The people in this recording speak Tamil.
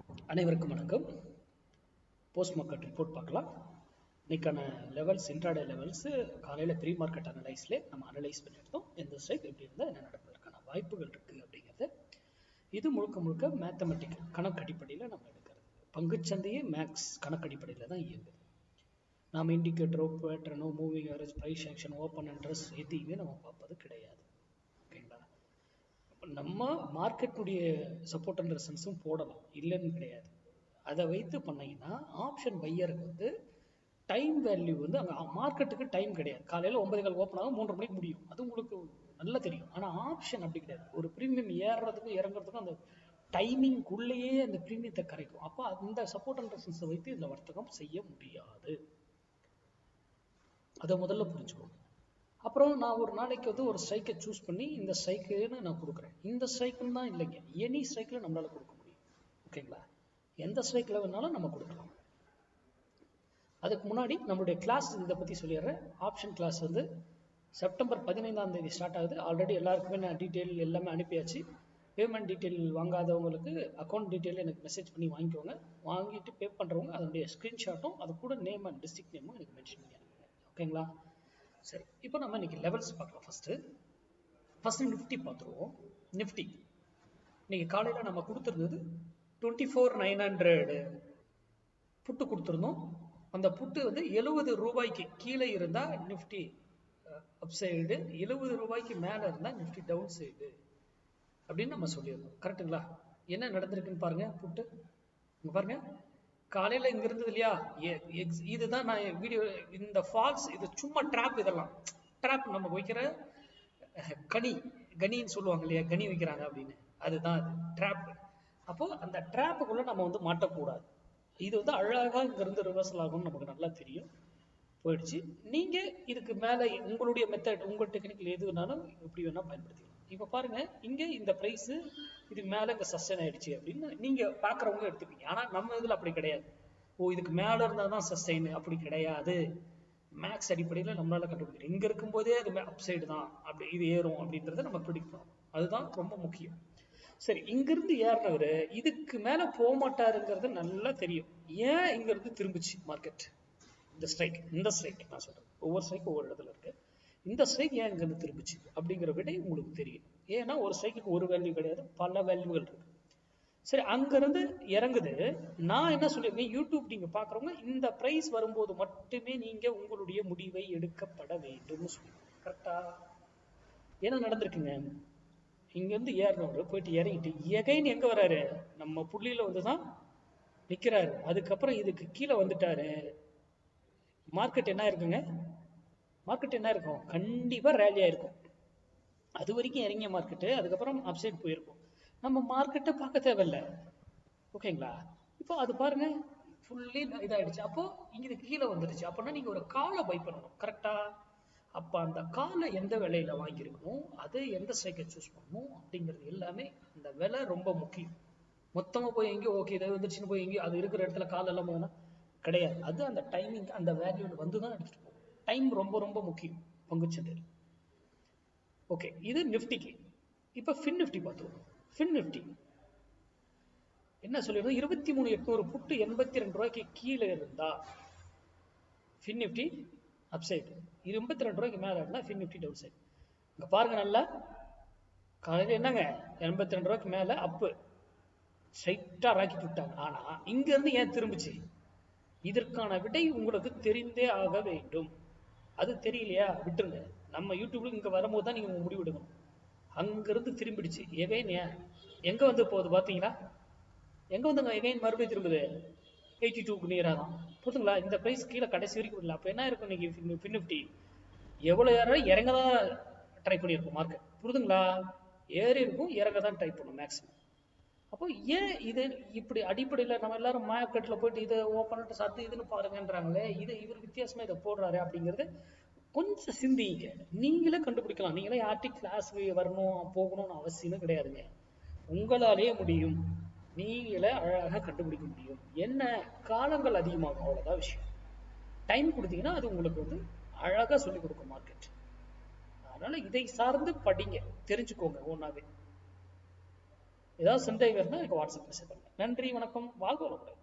அனைவருக்கும் வணக்கம். போஸ்ட் மார்க்கெட் ரிப்போர்ட் பார்க்கலாம். இன்னைக்கான லெவல்ஸ், இன்ட்ராடே லெவல்ஸ் காலையில் ப்ரீ மார்க்கெட் அனலைஸ்ல நம்ம அனலைஸ் பண்ணியிருந்தோம். எந்த ஸ்ட்ரைக் எப்படி இருந்தால் என்ன நடப்பதற்கான வாய்ப்புகள் இருக்கு அப்படிங்கிறது. இது முழுக்க முழுக்க மேத்தமெட்டிக்கல் கணக்கடிப்படையில் நம்ம எடுக்கிறது. பங்குச்சந்தையே மேக்ஸ் கணக்கடிப்படையில் தான் இயங்குது. நாம் இண்டிகேட்டரோ, பேட்டர்னோ, moving average, price action, open interest எதையுமே நம்ம பார்ப்பது கிடையாது. ஓகேங்களா? நம்ம மார்க்கெட்டுடைய சப்போர்ட் அண்ட் ரெசன்ஸும் போடலாம், இல்லைன்னு கிடையாது. அதை வைத்து பண்ணீங்கன்னா ஆப்ஷன் பையருக்கு வந்து டைம் வேல்யூ வந்து அங்கே மார்க்கெட்டுக்கு டைம் கிடையாது. காலையில் 9:15 ஓப்பன் ஆகும், 3:30 மணிக்கு முடியும். அது உங்களுக்கு நல்லா தெரியும். ஆனால் ஆப்ஷன் அப்படி கிடையாது. ஒரு ப்ரீமியம் ஏறுறதுக்கும் இறங்குறதுக்கும் அந்த டைமிங்குள்ளேயே அந்த ப்ரீமியத்தை கரைக்கும். அப்போ அந்த சப்போர்ட் அண்ட் ரெசன்ஸை வைத்து இதில் வர்த்தகம் செய்ய முடியாது. அதை முதல்ல புரிஞ்சுக்கணும். அப்புறம் நான் ஒரு நாளைக்கு வந்து ஒரு ஸ்ட்ரைக்கை சூஸ் பண்ணி இந்த ஸ்ட்ரைக்குன்னு நான் கொடுக்குறேன். இந்த ஸ்ட்ரைக்குன்னு தான் இல்லைங்க, எனி ஸ்ட்ரைக்கில் நம்மளால் கொடுக்க முடியும். ஓகேங்களா? எந்த ஸ்ட்ரைக்கில் வேணாலும் நம்ம கொடுக்கலாம். அதுக்கு முன்னாடி நம்மளுடைய கிளாஸ் இதை பற்றி சொல்லிடுறேன். ஆப்ஷன் கிளாஸ் வந்து செப்டம்பர் 15ஆம் தேதி ஸ்டார்ட் ஆகுது. ஆல்ரெடி எல்லாருக்குமே நான் டீட்டெயில் எல்லாமே அனுப்பியாச்சு. பேமெண்ட் டீட்டெயில் வாங்காதவங்களுக்கு அக்கௌண்ட் டீட்டெயில் எனக்கு மெசேஜ் பண்ணி வாங்கிக்கோங்க. வாங்கிட்டு பே பண்ணுறவங்க அதனுடைய ஸ்க்ரீன்ஷாட்டும் அது கூட நேம் அண்ட் டிஸ்ட்ரிக்ட் நேமும் எனக்கு மென்ஷன் பண்ணி அனுப்புங்க. ஓகேங்களா? சரி, இப்போ நம்ம இன்னைக்கு லெவல்ஸ் பார்க்கலாம். ஃபர்ஸ்ட் நிஃப்டி பார்த்துருவோம். நிஃப்டி இன்னைக்கு காலையில் நம்ம கொடுத்துருந்தது 24,900 புட்டு கொடுத்துருந்தோம். அந்த புட்டு வந்து 70 ரூபாய்க்கு கீழே இருந்தால் நிஃப்டி அப் சைடு, 70 ரூபாய்க்கு மேலே இருந்தால் நிஃப்டி டவுன் சைடு அப்படின்னு நம்ம சொல்லியிருந்தோம். கரெக்டுங்களா? என்ன நடந்திருக்குன்னு பாருங்க. புட்டு இங்கே பாருங்க, காலையில் இங்கே இருந்தது இல்லையா? இதுதான் நான் வீடியோ, இந்த ஃபால்ஸ், இது சும்மா ட்ராப். இதெல்லாம் ட்ராப், நம்ம வைக்கிற கனின்னு சொல்லுவாங்க இல்லையா, கனி வைக்கிறாங்க அப்படின்னு, அதுதான் அது ட்ராப். அப்போ அந்த ட்ராப்புக்குள்ள நம்ம வந்து மாட்டக்கூடாது. இது வந்து அழகாக இங்கிருந்து ரிவர்சல் ஆகும்னு நமக்கு நல்லா தெரியும். போயிடுச்சு. நீங்க இதுக்கு மேல உங்களுடைய மெத்தட், உங்க டெக்னிக்கல் எது வேணாலும் எப்படி வேணா பயன்படுத்திக்கலாம். இப்ப பாருங்க, இங்க இந்த பிரைஸ் இதுக்கு மேல இங்க சஸ்டைன் ஆயிடுச்சு அப்படின்னு நீங்க பாக்குறவங்க எடுத்துப்பீங்க. ஆனா நம்ம இதுல அப்படி கிடையாது. இதுக்கு மேல இருந்தாதான் சஸ்டைன், அப்படி கிடையாது. மேக்ஸ் அடிப்படையில் நம்மளால கண்டுபிடிக்கிறோம். இங்க இருக்கும் போதே அது அப்சைடு தான், அப்படி இது ஏறும் அப்படின்றத நம்ம ப்ரிடிக்ட் பண்ணணும். அதுதான் ரொம்ப முக்கியம். சரி, இங்கிருந்து ஏறினவர் இதுக்கு மேல போக மாட்டாருங்கிறது நல்லா தெரியும். ஏன் இங்க இருந்து திரும்பிச்சு மார்க்கெட்? இந்த ஸ்ட்ரைக் நான் சொல்றேன், ஒவ்வொரு ஸ்ட்ரைக் ஒவ்வொரு இடத்துல இருக்கு. இந்த ஸ்ட்ரைக் ஏன் இங்க இருந்து திரும்பிச்சு அப்படிங்கிற விட உங்களுக்கு தெரியும். ஏன்னா ஒரு ஸ்ட்ரைக்கு ஒரு வேல்யூ கிடையாது, பல வேல்யூகள் இருக்கு. சரி, அங்கிருந்து இறங்குது. நான் என்ன சொல்லியிருக்கேன், யூடியூப் நீங்க பாக்குறவங்க இந்த பிரைஸ் வரும்போது மட்டுமே நீங்க உங்களுடைய முடிவை எடுக்கப்பட வேண்டும் சொல்லி. கரெக்டா? என்ன நடந்திருக்குங்க? இங்க இருந்து ஏறினவர் போயிட்டு இறங்கிட்டு எகைன் எங்க வராரு? நம்ம புள்ளியில வந்துதான் நிக்கிறாரு. அதுக்கப்புறம் இதுக்கு கீழே வந்துட்டாரு. மார்க்கெட் என்ன இருக்குங்க? மார்க்கெட் என்ன இருக்கும்? கண்டிப்பா ரேலியா இருக்கும். அது வரைக்கும் இறங்கிய மார்க்கெட்டு அதுக்கப்புறம் அப்சைட் போயிருக்கும். நம்ம மார்க்கெட்டை பார்க்க தேவையில்ல. ஓகேங்களா? இப்போ அது பாருங்க, ஃபுல்லி இதாயிடுச்சு. அப்போ இங்க கீழே வந்துருச்சு. அப்படின்னா நீங்க ஒரு காலை பை பண்ணணும். கரெக்டா? அப்ப அந்த காலை எந்த விலையில வாங்கியிருக்கணும், அது எந்த ஸ்ட்ரைக்கை சூஸ் பண்ணணும் அப்படிங்கிறது எல்லாமே, இந்த விலை ரொம்ப முக்கியம். மொத்தமா போய் எங்கேயும் ஓகே இதை வந்துருச்சுன்னு போய் எங்கேயும் அது இருக்கிற இடத்துல கால் எல்லாம் போனா கிடையாது. அது அந்த டைமிங், அந்த வேல்யூல வந்துதான் எடுத்துட்டு போகும். டைம் ரொம்ப ரொம்ப முக்கியம் பங்குச்சந்தையில். ஓகே, இது நிஃப்டிக்கு. இப்ப ஃபின் நிஃப்டி பார்த்துருவோம். ஃபின் நிஃப்டி என்ன சொல்லிருந்தோம்? 23,800 புட்டு 82 ரூபாய்க்கு கீழே இருந்தா ஃபின் நிஃப்டி அப்சைடு, 82 ரூபாய்க்கு மேல இருந்தா ஃபின் நிஃப்டி டவுன் சைடு. இங்க பாருங்க, நல்லா காலையில் என்னங்க 82 ரூபாய்க்கு மேல அப்பு ஸ்ட்ரைட்டா ராக்கெட் விட்டாங்க. ஆனா இங்க இருந்து ஏன் திரும்பிச்சு? இதற்கான விடை உங்களுக்கு தெரிந்தே ஆக வேண்டும். அது தெரியலையா, விட்டுருங்க. நம்ம யூடியூப்ல இங்க வரும்போது தான் நீங்க முடிவு எடுக்கணும். அங்கிருந்து திரும்பிடுச்சு எகைன். ஏன் எங்க வந்து போகுது பாத்தீங்களா? எங்க வந்துங்க எகைன் மறுபடியும் திரும்புது 82க்கு நியரா தான். புரியுதுங்களா? இந்த பிரைஸ் கீழே கடைசி வரைக்கும் இல்லை. அப்ப என்ன இருக்கும் இன்னைக்கு ஃபின் நிஃப்டி? எவ்வளவு ஏற இறங்க தான் ட்ரை பண்ணியிருக்கும் மார்க்கெட். புரியுதுங்களா? ஏறி இருக்கும், இறங்க தான் ட்ரை பண்ணும் மேக்ஸிமம். அப்போ ஏன் இது இப்படி அடிப்படையில் நம்ம எல்லாரும் மார்க்கெட்ல போயிட்டு இதை ஓப்பன் சத்து இதுன்னு பாருங்கன்றாங்களே, இது இவர் வித்தியாசமா இதை போடுறாரு அப்படிங்கிறது கொஞ்சம் சிந்திங்க. நீங்களே கண்டுபிடிக்கலாம். நீங்களே யார்கிட்ட கிளாஸுக்கு வரணும் போகணும்னு அவசியமே கிடையாதுங்க. உங்களாலேயே முடியும். நீங்களே அழகாக கண்டுபிடிக்க முடியும். என்ன, காலங்கள் அதிகமாகும், அவ்வளவுதான் விஷயம். டைம் கொடுத்தீங்கன்னா அது உங்களுக்கு வந்து அழகா சொல்லிக் கொடுக்கும் மார்க்கெட். அதனால இதை சார்ந்து படிங்க, தெரிஞ்சுக்கோங்க ஒன்னாவே. ஏதாவது சந்தேகம் இருந்தால் எனக்கு வாட்ஸ்அப் மெசேஜ் பண்ணுங்க. நன்றி, வணக்கம், வாழ்க வளமுடன்.